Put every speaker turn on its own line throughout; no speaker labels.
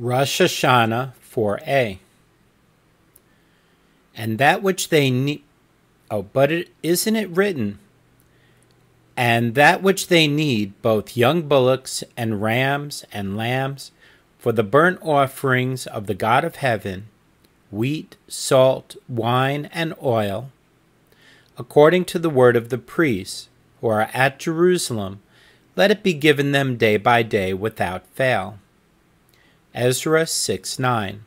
Rosh Hashanah 4a. And that which they need, isn't it written? And that which they need, both young bullocks and rams and lambs, for the burnt offerings of the God of heaven, wheat, salt, wine, and oil, according to the word of the priests who are at Jerusalem, let it be given them day by day without fail. Ezra 6:9.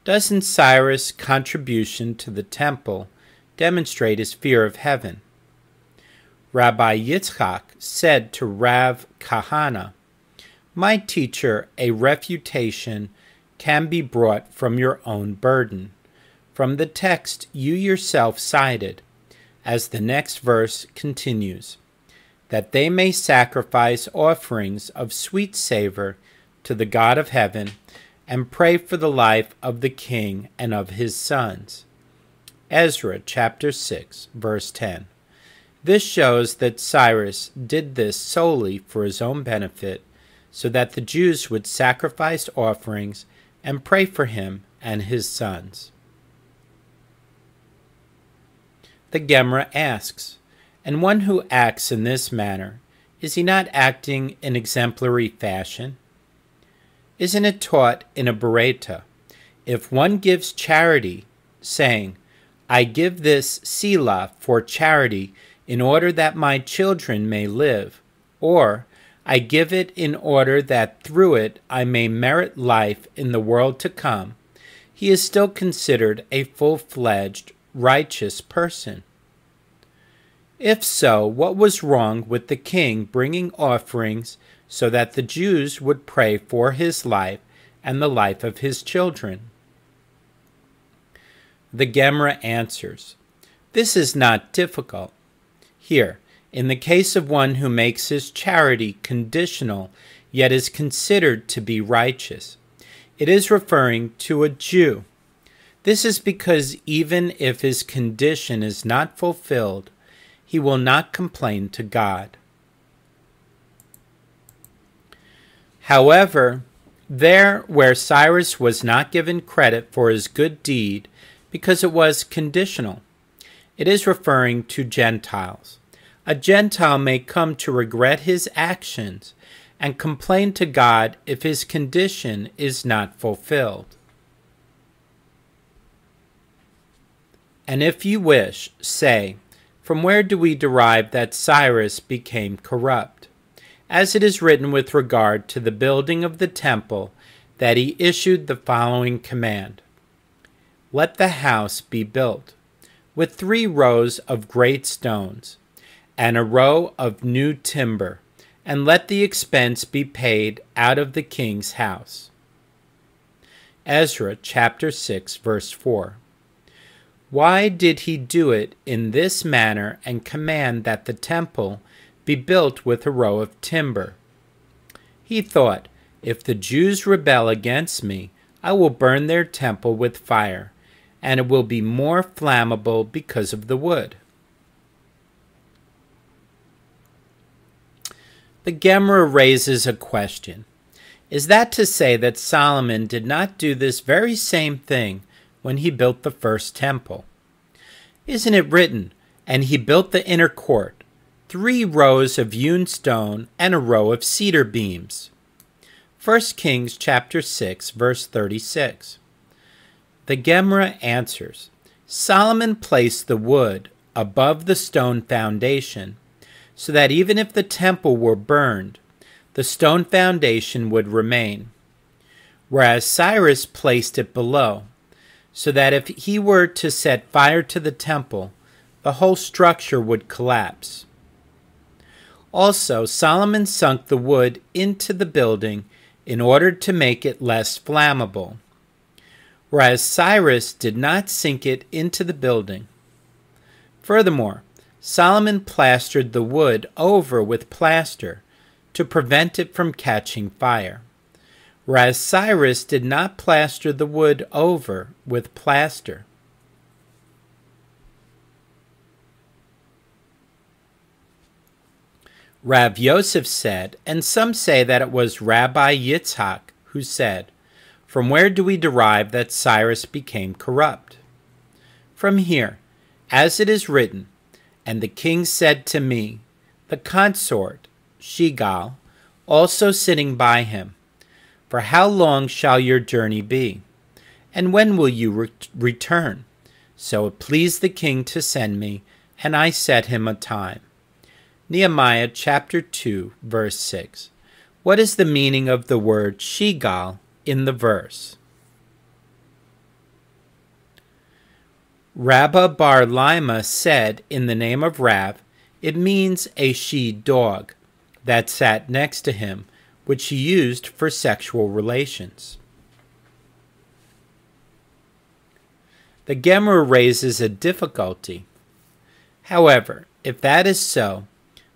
Doesn't Cyrus' contribution to the temple demonstrate his fear of heaven? Rabbi Yitzchak said to Rav Kahana, "My teacher, a refutation can be brought from your own burden, from the text you yourself cited, as the next verse continues, that they may sacrifice offerings of sweet savor to the God of heaven, and pray for the life of the king and of his sons." Ezra chapter 6, verse 10. This shows that Cyrus did this solely for his own benefit, so that the Jews would sacrifice offerings and pray for him and his sons. The Gemara asks, and one who acts in this manner, is he not acting in exemplary fashion? Isn't it taught in a Bereta, if one gives charity, saying, "I give this selah for charity in order that my children may live," or "I give it in order that through it I may merit life in the world to come," he is still considered a full-fledged, righteous person. If so, what was wrong with the king bringing offerings so that the Jews would pray for his life and the life of his children? The Gemara answers, this is not difficult. Here, in the case of one who makes his charity conditional, yet is considered to be righteous, it is referring to a Jew. This is because even if his condition is not fulfilled, he will not complain to God. However, there where Cyrus was not given credit for his good deed because it was conditional, it is referring to Gentiles. A Gentile may come to regret his actions and complain to God if his condition is not fulfilled. And if you wish, say, from where do we derive that Cyrus became corrupt? As it is written with regard to the building of the temple, that he issued the following command: "Let the house be built, with 3 rows of great stones, and a row of new timber, and let the expense be paid out of the king's house." Ezra chapter 6, verse 4. Why did he do it in this manner and command that the temple be built with a row of timber? He thought, if the Jews rebel against me, I will burn their temple with fire, and it will be more flammable because of the wood. The Gemara raises a question. Is that to say that Solomon did not do this very same thing when he built the first temple? Isn't it written, "And he built the inner court, 3 rows of hewn stone and a row of cedar beams"? 1 Kings chapter 6, verse 36. The Gemara answers, Solomon placed the wood above the stone foundation, so that even if the temple were burned, the stone foundation would remain, whereas Cyrus placed it below, so that if he were to set fire to the temple, the whole structure would collapse. Also, Solomon sunk the wood into the building in order to make it less flammable, whereas Cyrus did not sink it into the building. Furthermore, Solomon plastered the wood over with plaster to prevent it from catching fire, whereas Cyrus did not plaster the wood over with plaster. Rav Yosef said, and some say that it was Rabbi Yitzchak who said, "From where do we derive that Cyrus became corrupt?" "From here, as it is written, and the king said to me, the consort, Shigal, also sitting by him, for how long shall your journey be? And when will you return? So it pleased the king to send me, and I set him a time." Nehemiah chapter 2, verse 6. What is the meaning of the word Shigal in the verse? Rabbah bar Lima said, in the name of Rav, it means a she-dog that sat next to him, which he used for sexual relations. The Gemara raises a difficulty. However, if that is so,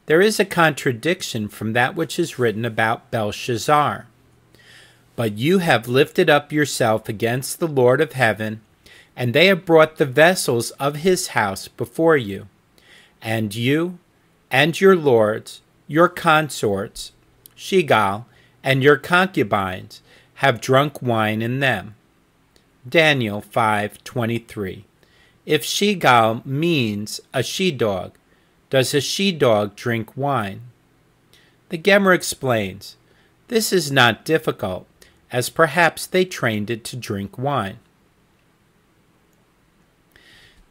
there is a contradiction from that which is written about Belshazzar. "But you have lifted up yourself against the Lord of heaven, and they have brought the vessels of his house before you. And you, and your lords, your consorts, Shigal, and your concubines, have drunk wine in them." Daniel 5:23. If Shigal means a she-dog, does a she-dog drink wine? The Gemara explains, this is not difficult, as perhaps they trained it to drink wine.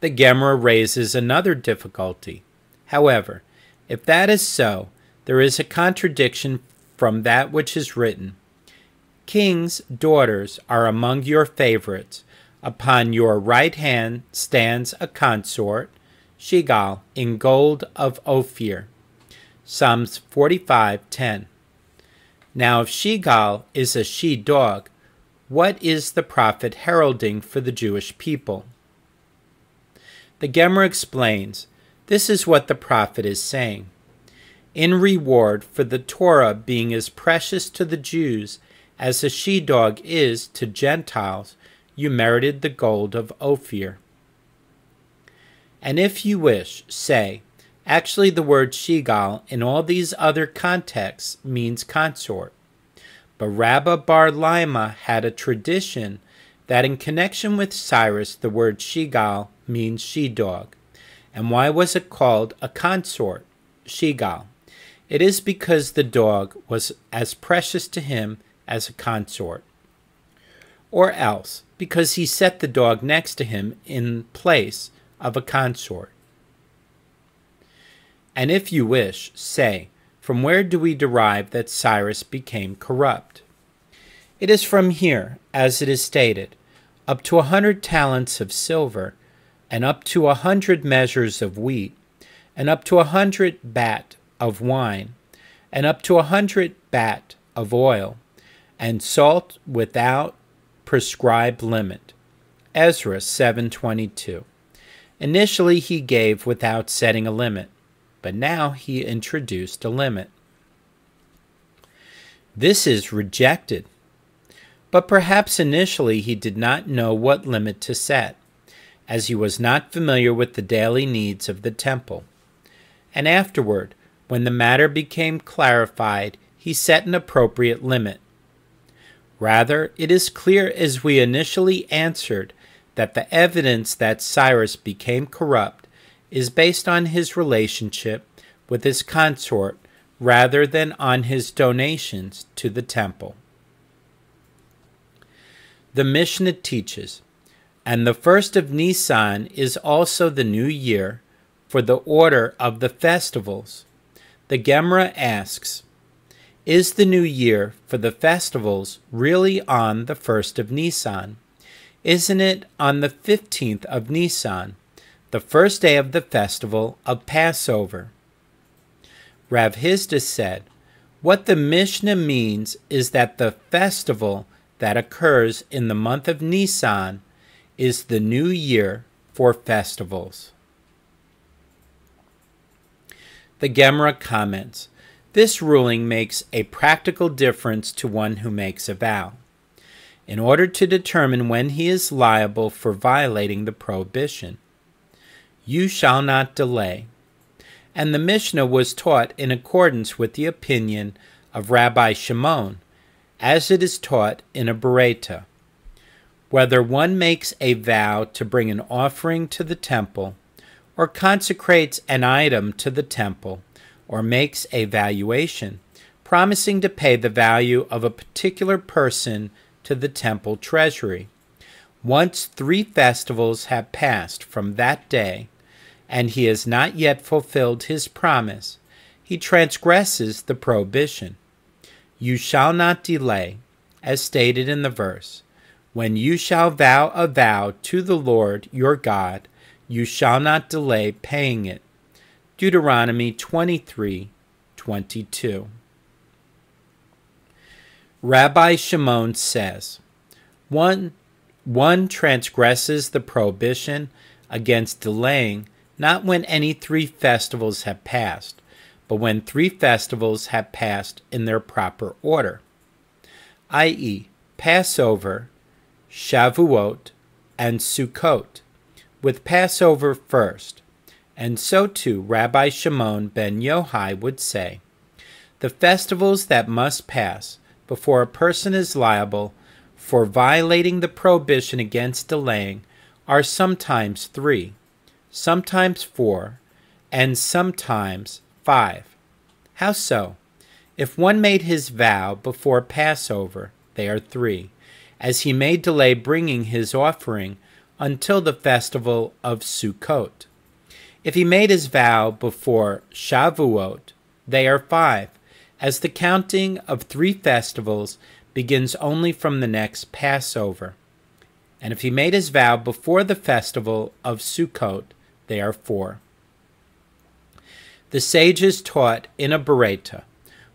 The Gemara raises another difficulty. However, if that is so, there is a contradiction from that which is written, "King's daughters are among your favorites. Upon your right hand stands a consort, Shigal, in gold of Ophir." Psalms 45:10. Now if Shigal is a she-dog, what is the prophet heralding for the Jewish people? The Gemara explains, this is what the prophet is saying. In reward for the Torah being as precious to the Jews as a she-dog is to Gentiles, you merited the gold of Ophir. And if you wish, say, actually the word Shigal in all these other contexts means consort. But Rabbah bar Lima had a tradition that in connection with Cyrus the word Shigal means she-dog. And why was it called a consort, Shigal? It is because the dog was as precious to him as a consort. Or else, because he set the dog next to him in place of a consort. And if you wish, say, from where do we derive that Cyrus became corrupt? It is from here, as it is stated, up to 100 talents of silver, and up to 100 measures of wheat, and up to 100 bat of wine, and up to 100 bat of oil, and salt without prescribed limit. Ezra 7:22. Initially he gave without setting a limit, but now he introduced a limit. This is rejected. But perhaps initially he did not know what limit to set, as he was not familiar with the daily needs of the temple. And afterward, when the matter became clarified, he set an appropriate limit. Rather, it is clear as we initially answered that the evidence that Cyrus became corrupt is based on his relationship with his consort rather than on his donations to the temple. The Mishnah teaches, and the first of Nisan is also the new year for the order of the festivals. The Gemara asks, is the new year for the festivals really on the 1st of Nisan? Isn't it on the 15th of Nisan, the first day of the festival of Passover? Rav Hizda said, what the Mishnah means is that the festival that occurs in the month of Nisan is the new year for festivals. The Gemara comments, this ruling makes a practical difference to one who makes a vow, in order to determine when he is liable for violating the prohibition. You shall not delay. And the Mishnah was taught in accordance with the opinion of Rabbi Shimon, as it is taught in a Bereta. Whether one makes a vow to bring an offering to the temple, or consecrates an item to the temple, or makes a valuation, promising to pay the value of a particular person to the temple treasury. Once 3 festivals have passed from that day, and he has not yet fulfilled his promise, he transgresses the prohibition. You shall not delay, as stated in the verse. When you shall vow a vow to the Lord your God, you shall not delay paying it. Deuteronomy 23:22. Rabbi Shimon says, One transgresses the prohibition against delaying not when any 3 festivals have passed, but when 3 festivals have passed in their proper order, i.e., Passover, Shavuot, and Sukkot, with Passover first. And so too Rabbi Shimon ben Yochai would say, the festivals that must pass before a person is liable for violating the prohibition against delaying are sometimes 3, sometimes 4, and sometimes 5. How so? If one made his vow before Passover, they are 3, as he may delay bringing his offering until the festival of Sukkot. If he made his vow before Shavuot, they are 5, as the counting of 3 festivals begins only from the next Passover. And if he made his vow before the festival of Sukkot, they are 4. The sages taught in a Bereta,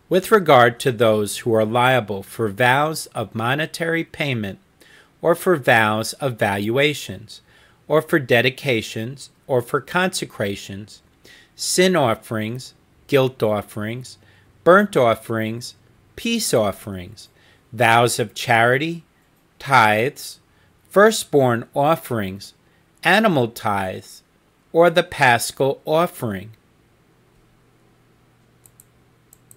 with regard to those who are liable for vows of monetary payment, or for vows of valuations, or for dedications, or for consecrations, sin offerings, guilt offerings, burnt offerings, peace offerings, vows of charity, tithes, firstborn offerings, animal tithes, or the paschal offering,